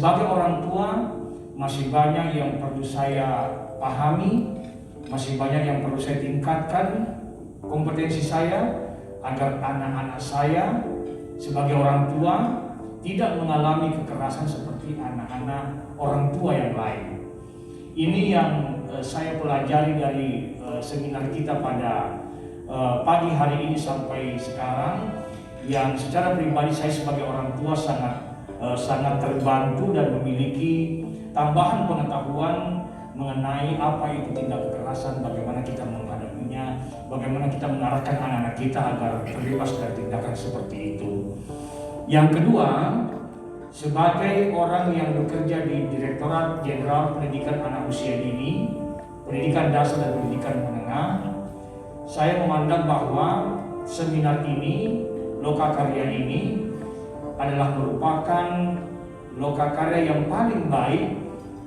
sebagai orang tua masih banyak yang perlu saya pahami, masih banyak yang perlu saya tingkatkan kompetensi saya agar anak-anak saya sebagai orang tua tidak mengalami kekerasan seperti anak-anak orang tua yang lain. Ini yang saya pelajari dari seminar kita pada pagi hari ini sampai sekarang, yang secara pribadi saya sebagai orang tua sangat terbantu dan memiliki tambahan pengetahuan mengenai apa itu tindak kekerasan, bagaimana kita menghadapinya, bagaimana kita mengarahkan anak-anak kita agar terbebas dari tindakan seperti itu. Yang kedua, sebagai orang yang bekerja di Direktorat Jenderal Pendidikan Anak Usia Dini, Pendidikan Dasar dan Pendidikan Menengah, saya memandang bahwa seminar ini, lokakarya ini adalah merupakan lokakarya yang paling baik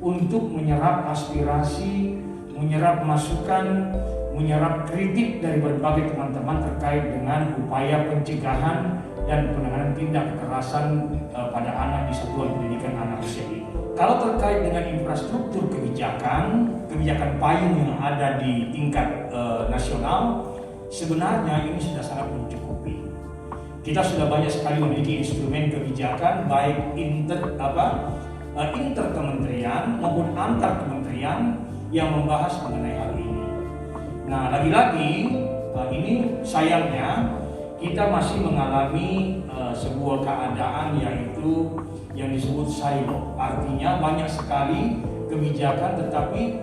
untuk menyerap aspirasi, menyerap masukan, menyerap kritik dari berbagai teman-teman terkait dengan upaya pencegahan dan penanganan tindak kekerasan pada anak di satuan pendidikan anak usia dini. Kalau terkait dengan infrastruktur kebijakan payung yang ada di tingkat nasional, sebenarnya ini sudah sangat mencukupi. Kita sudah banyak sekali memiliki instrumen kebijakan baik interkementerian maupun antar kementerian yang membahas mengenai hal ini. Nah, lagi-lagi ini sayangnya kita masih mengalami sebuah keadaan yaitu yang disebut silo. Artinya banyak sekali kebijakan, tetapi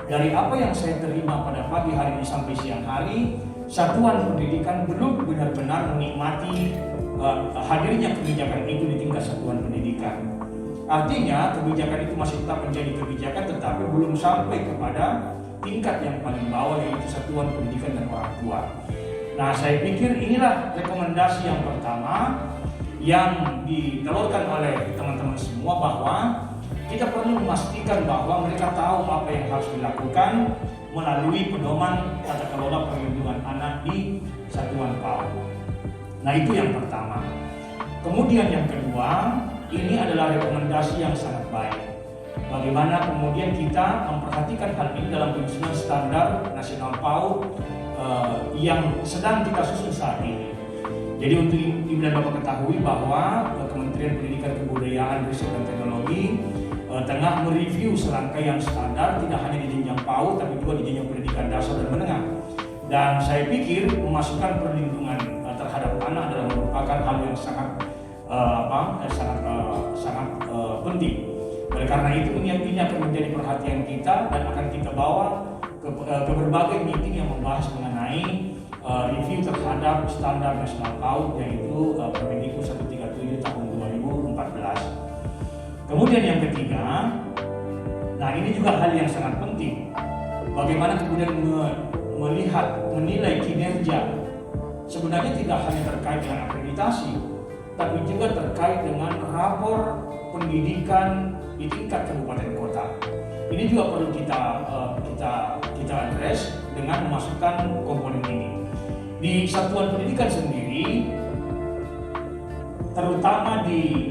dari apa yang saya terima pada pagi hari ini sampai siang hari, satuan pendidikan belum benar-benar menikmati hadirnya kebijakan itu di tingkat satuan pendidikan. Artinya kebijakan itu masih tetap menjadi kebijakan, tetapi belum sampai kepada tingkat yang paling bawah, yaitu satuan pendidikan dan orang tua. Nah, saya pikir inilah rekomendasi yang pertama yang ditelurkan oleh teman-teman semua, bahwa kita perlu memastikan bahwa mereka tahu apa yang harus dilakukan melalui pedoman tata kelola perlindungan anak di satuan PAUD. Nah, itu yang pertama. Kemudian yang kedua, ini adalah rekomendasi yang sangat baik. Bagaimana kemudian kita memperhatikan hal ini dalam penyusunan standar nasional PAUD yang sedang kita susun saat ini. Jadi untuk Ibu dan Bapak ketahui bahwa Kementerian Pendidikan Kebudayaan, Riset dan Teknologi tengah mereview serangkaian standar, tidak hanya di jenjang PAUD tapi juga di jenjang pendidikan dasar dan menengah. Dan saya pikir memasukkan perlindungan terhadap anak adalah merupakan hal yang sangat penting. Oleh karena itu ini akan menjadi perhatian kita dan akan kita bawa ke berbagai meeting yang membahas mengenai review terhadap standar nasional PAUD, yaitu Permendikbud 137 tahun 2014. Kemudian yang ketiga, nah ini juga hal yang sangat penting. Bagaimana kemudian menilai kinerja, sebenarnya tidak hanya terkait dengan akreditasi, tapi juga terkait dengan rapor pendidikan di tingkat kabupaten kota. Ini juga perlu kita address dengan memasukkan komponen ini. Di satuan pendidikan sendiri, terutama di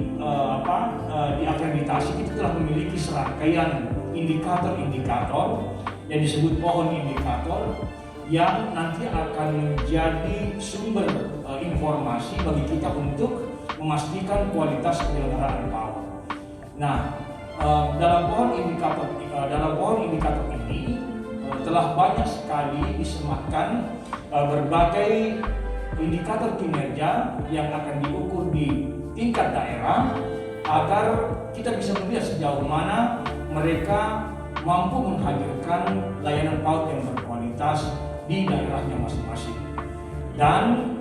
akreditasi, kita telah memiliki serangkaian indikator-indikator yang disebut pohon indikator yang nanti akan menjadi sumber informasi bagi kita untuk memastikan kualitas penyelenggaraan PAUD. Nah, dalam pohon indikator ini telah banyak sekali disematkan berbagai indikator kinerja yang akan diukur di tingkat daerah agar kita bisa melihat sejauh mana mereka mampu menghadirkan layanan PAUD yang berkualitas di daerahnya masing-masing. Dan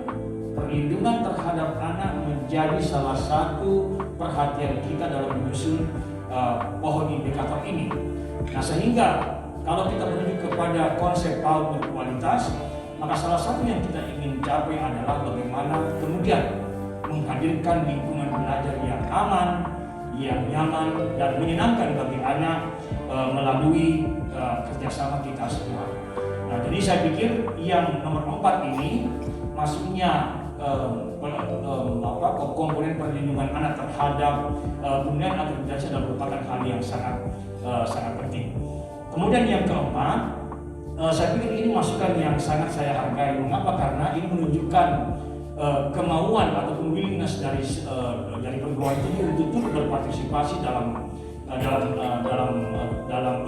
perlindungan terhadap anak menjadi salah satu perhatian kita dalam menyusun pohon indikator ini. Nah, sehingga kalau kita menuju kepada konsep PAUD berkualitas, maka salah satu yang kita ingin capai adalah bagaimana kemudian menghadirkan lingkungan belajar yang aman, yang nyaman dan menyenangkan bagi anak melalui kerjasama kita semua. Nah, jadi saya pikir yang nomor 4 ini, masuknya komponen perlindungan anak terhadap penggunaan akreditasi adalah merupakan hal yang sangat penting. Kemudian yang keempat, saya pikir ini masukan yang sangat saya hargai. Mengapa? Karena ini menunjukkan kemauan ataupun willingness dari perguruan tinggi untuk turut berpartisipasi dalam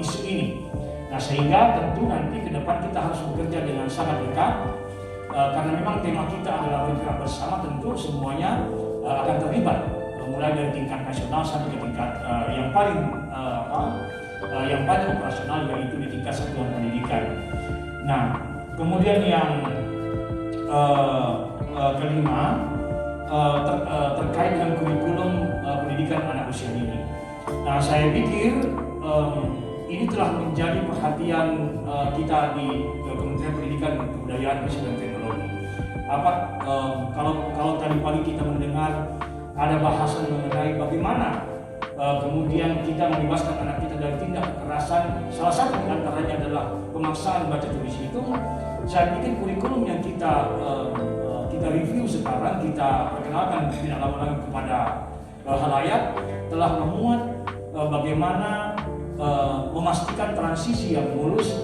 isu ini. Nah, sehingga tentu nanti ke depan kita harus bekerja dengan sangat dekat, karena memang tema kita adalah bergerak bersama. Tentu semuanya akan terlibat, mulai dari tingkat nasional sampai ke tingkat yang paling operasional, yaitu di tingkat satuan pendidikan. Nah, kemudian yang kelima, terkait dengan kurikulum pendidikan anak usia dini. Nah, saya pikir ini telah menjadi perhatian kita di Kementerian Pendidikan, Kebudayaan, Riset dan Teknologi. Kalau tadi pagi kita mendengar ada bahasan mengenai bagaimana kemudian kita membebaskan anak kita dari tindak kekerasan, salah satu di antaranya adalah pemaksaan baca tulis itu. Saya pikir kurikulum yang kita review sekarang, kita perkenalkan tidak lama lagi kepada halayak, telah memuat bagaimana memastikan transisi yang mulus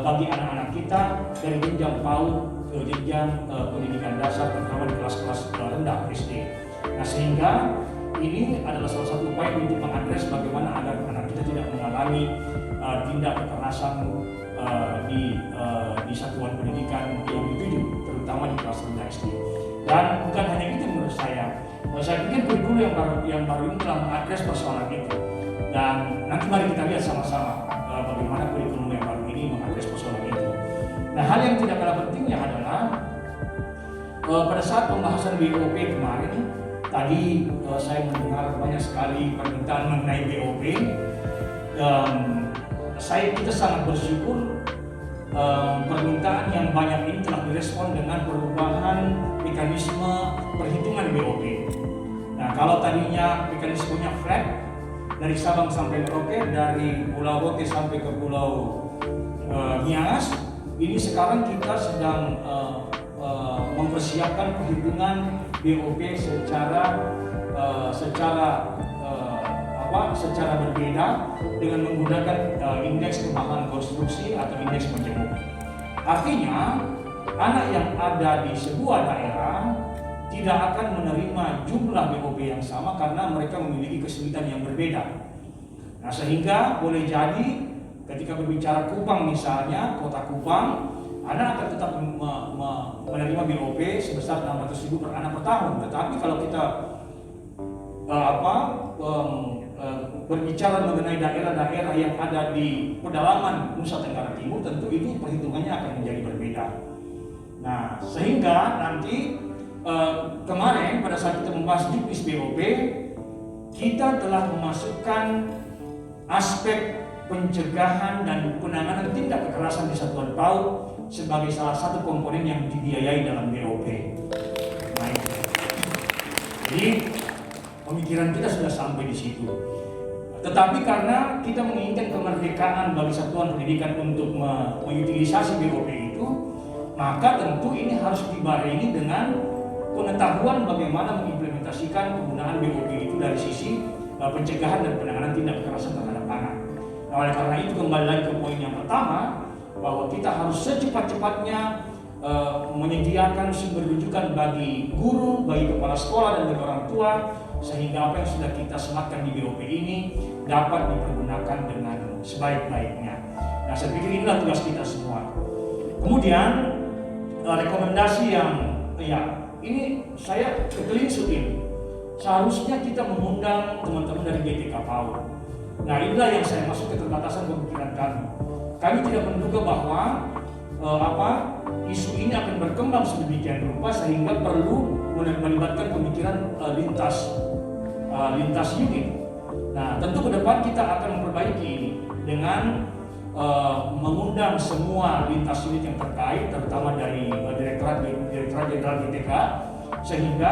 bagi anak-anak kita dari jenjang PAUD ke jenjang pendidikan dasar, terutama di kelas-kelas rendah SD. Nah, sehingga ini adalah salah satu upaya untuk mengadres bagaimana agar anak kita tidak mengalami tindak kekerasan di satuan pendidikan yang dituju, terutama di kelas rendah SD. Dan bukan hanya itu, menurut saya pikir kurikulum yang baru ini telah mengadres persoalan itu. Dan nanti mari kita lihat sama-sama bagaimana kurikulum yang baru ini mengadres persoalan itu. Nah, hal yang tidak kalah pentingnya adalah pada saat pembahasan BOP kemarin, tadi saya mendengar banyak sekali permintaan mengenai BOP. Kita sangat bersyukur permintaan yang banyak ini telah direspon dengan perubahan mekanisme perhitungan BOP. Nah, kalau tadinya mekanismenya flat, dari Sabang sampai Merauke, dari Pulau Rote sampai ke Pulau Nias, ini sekarang kita sedang mempersiapkan perhitungan BOP secara berbeda dengan menggunakan indeks kemahalan konstruksi atau indeks majemuk. Artinya, anak yang ada di sebuah daerah tidak akan menerima jumlah BOP yang sama karena mereka memiliki kesulitan yang berbeda. Nah, sehingga boleh jadi ketika berbicara Kupang misalnya, kota Kupang, anak akan tetap menerima BOP sebesar 600.000 per anak per tahun. Tetapi kalau kita berbicara mengenai daerah-daerah yang ada di pedalaman Nusa Tenggara Timur, tentu ini perhitungannya akan menjadi berbeda. Nah, sehingga nanti kemarin pada saat kita membahas Juknis BOP, kita telah memasukkan aspek pencegahan dan penanganan tindak kekerasan di satuan PAUD sebagai salah satu komponen yang dibiayai dalam BOP. Nah, jadi pemikiran kita sudah sampai di situ. Tetapi karena kita menginginkan kemerdekaan bagi satuan pendidikan untuk mengutilisasi BOP itu, maka tentu ini harus dibarengi dengan pengetahuan bagaimana mengimplementasikan penggunaan BOP itu dari sisi pencegahan dan penanganan tindak kekerasan terhadap anak. Nah, oleh karena itu kembali lagi ke poin yang pertama, bahwa kita harus secepat-cepatnya menyediakan sumber rujukan bagi guru, bagi kepala sekolah dan bagi orang tua, sehingga apa yang sudah kita sematkan di BOP ini dapat dipergunakan dengan sebaik-baiknya. Nah, saya pikir inilah tugas kita semua. Kemudian rekomendasi yang ini saya ketelinsutin, seharusnya kita mengundang teman-teman dari GTK PAUD. Nah, inilah yang saya masuk keterbatasan pemikiran kami. Kami tidak menduga bahwa isu ini akan berkembang sedemikian rupa sehingga perlu melibatkan pemikiran lintas unit. Nah, tentu ke depan kita akan memperbaiki ini dengan mengundang semua lintas unit yang terkait, terutama dari Direktorat Jenderal GTK, sehingga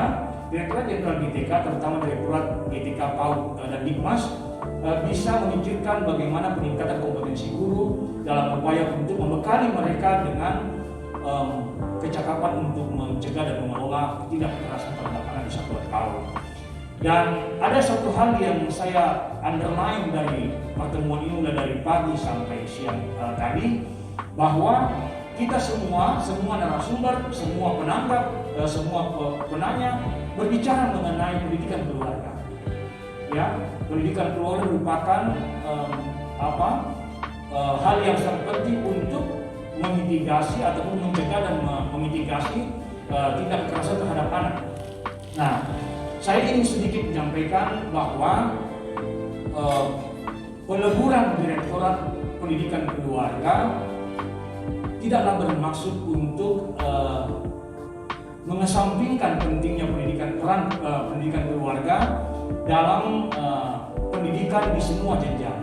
Direktorat Jenderal GTK, terutama Direktorat GTK PAUD dan Dikmas, bisa memikirkan bagaimana peningkatan kompetensi guru dalam upaya untuk membekali mereka dengan kecakapan untuk mencegah dan mengelola adalah tidak kekerasan terhadap anak di satuan PAUD. Dan ada satu hal yang saya underline dari pertemuan ini mulai dari pagi sampai siang tadi, bahwa kita semua narasumber, semua penanggap, semua penanya berbicara mengenai pendidikan keluarga. Ya, pendidikan keluarga merupakan hal yang sangat penting untuk memitigasi ataupun mencegah dan memitigasi tindak kekerasan terhadap anak. Nah, saya ingin sedikit menyampaikan bahwa peleburan Direktorat Pendidikan Keluarga tidaklah bermaksud untuk mengesampingkan pentingnya peran pendidikan keluarga dalam pendidikan di semua jenjang.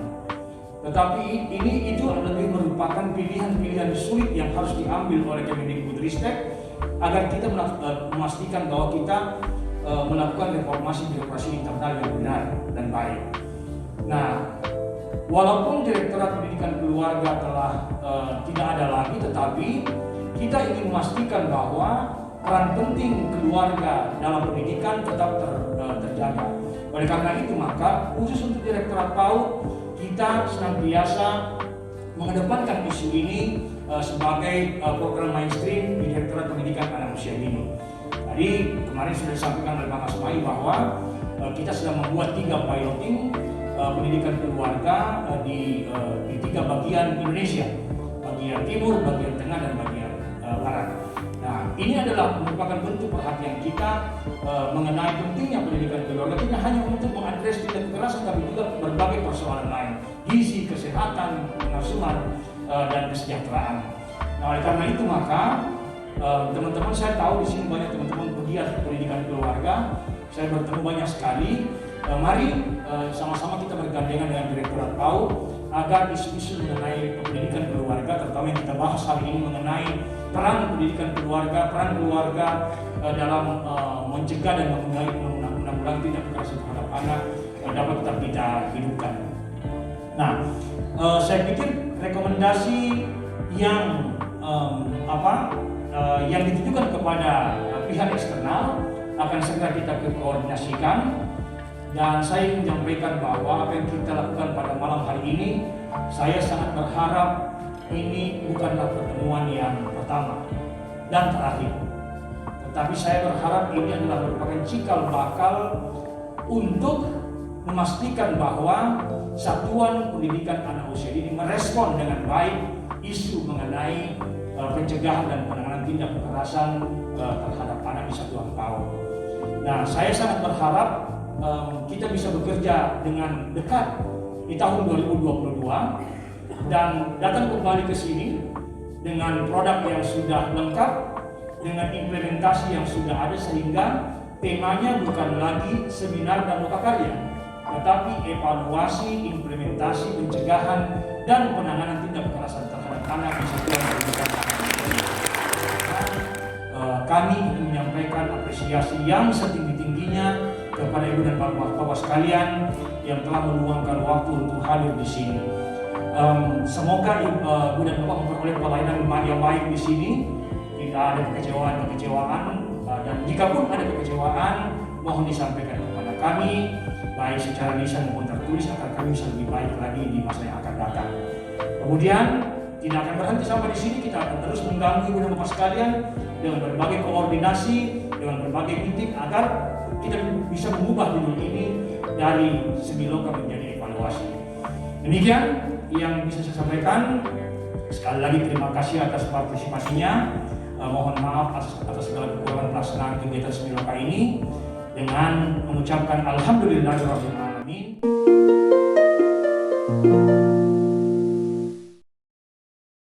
Tetapi itu lebih merupakan pilihan-pilihan sulit yang harus diambil oleh Kemendikbudristek agar kita memastikan bahwa kita melakukan reformasi birokrasi internal yang benar dan baik. Nah, walaupun Direktorat Pendidikan Keluarga telah tidak ada lagi, tetapi kita ingin memastikan bahwa peran penting keluarga dalam pendidikan tetap terjaga. Oleh karena itu, maka khusus untuk Direktorat PAUD, kita senantiasa mengedepankan isu ini sebagai program mainstream di Direktorat Pendidikan Anak Usia Dini. Tadi kemarin sudah disampaikan oleh Bang Asmai bahwa kita sedang membuat 3 piloting pendidikan keluarga di 3 bagian Indonesia, bagian timur, bagian tengah, dan bagian barat. Nah, ini adalah merupakan bentuk perhatian kita mengenai pentingnya pendidikan keluarga, tidak hanya untuk mengadres tindak kekerasan, tapi juga berbagai persoalan lain, gizi, kesehatan, pengasuhan, dan kesejahteraan. Nah, oleh karena itu maka teman-teman, saya tahu di sini banyak teman-teman pegiat pendidikan keluarga, saya bertemu banyak sekali. Mari sama-sama kita bergandengan dengan Direktorat PAUD agar isu-isu mengenai pendidikan keluarga, terutama yang kita bahas hari ini mengenai peran pendidikan keluarga, peran keluarga dalam mencegah dan menanggulangi tindak kekerasan terhadap anak dapat tetap kita hidupkan. Nah, saya pikir rekomendasi yang yang ditujukan kepada pihak eksternal akan segera kita koordinasikan. Dan saya ingin menyampaikan bahwa apa yang kita lakukan pada malam hari ini, saya sangat berharap ini bukanlah pertemuan yang pertama dan terakhir. Tetapi saya berharap ini adalah merupakan cikal bakal untuk memastikan bahwa Satuan Pendidikan Anak Usia Dini merespon dengan baik isu mengenai pencegahan dan penanganan tindak kekerasan terhadap anak di Satuan PAUD. Nah, saya sangat berharap kita bisa bekerja dengan dekat di tahun 2022 dan datang kembali ke sini dengan produk yang sudah lengkap, dengan implementasi yang sudah ada, sehingga temanya bukan lagi seminar dan lokakarya, tetapi evaluasi, implementasi, pencegahan, dan penanganan tindak kekerasan terhadap anak di Satuan Pendidikan Anak. Kami ingin menyampaikan apresiasi yang setinggi-tingginya kepada ibu dan bapak sekalian yang telah meluangkan waktu untuk hadir di sini. Semoga ibu dan bapak memperoleh pelayanan yang baik di sini. Tidak ada kekecewaan, dan jikapun ada kekecewaan, mohon disampaikan kepada kami, baik secara lisan maupun tertulis, agar kami bisa lebih baik lagi di masa yang akan datang. Kemudian tidak akan berhenti sampai di sini, kita akan terus mengganggu ibu dan bapak sekalian dengan berbagai koordinasi, dengan berbagai meeting, agar kita bisa mengubah dunia ini dari semi loka menjadi evaluasi. Demikian yang bisa saya sampaikan. Sekali lagi terima kasih atas partisipasinya. Mohon maaf atas segala kekurangan pelaksanaan kegiatan semi loka ini, dengan mengucapkan alhamdulillahirabbil alamin.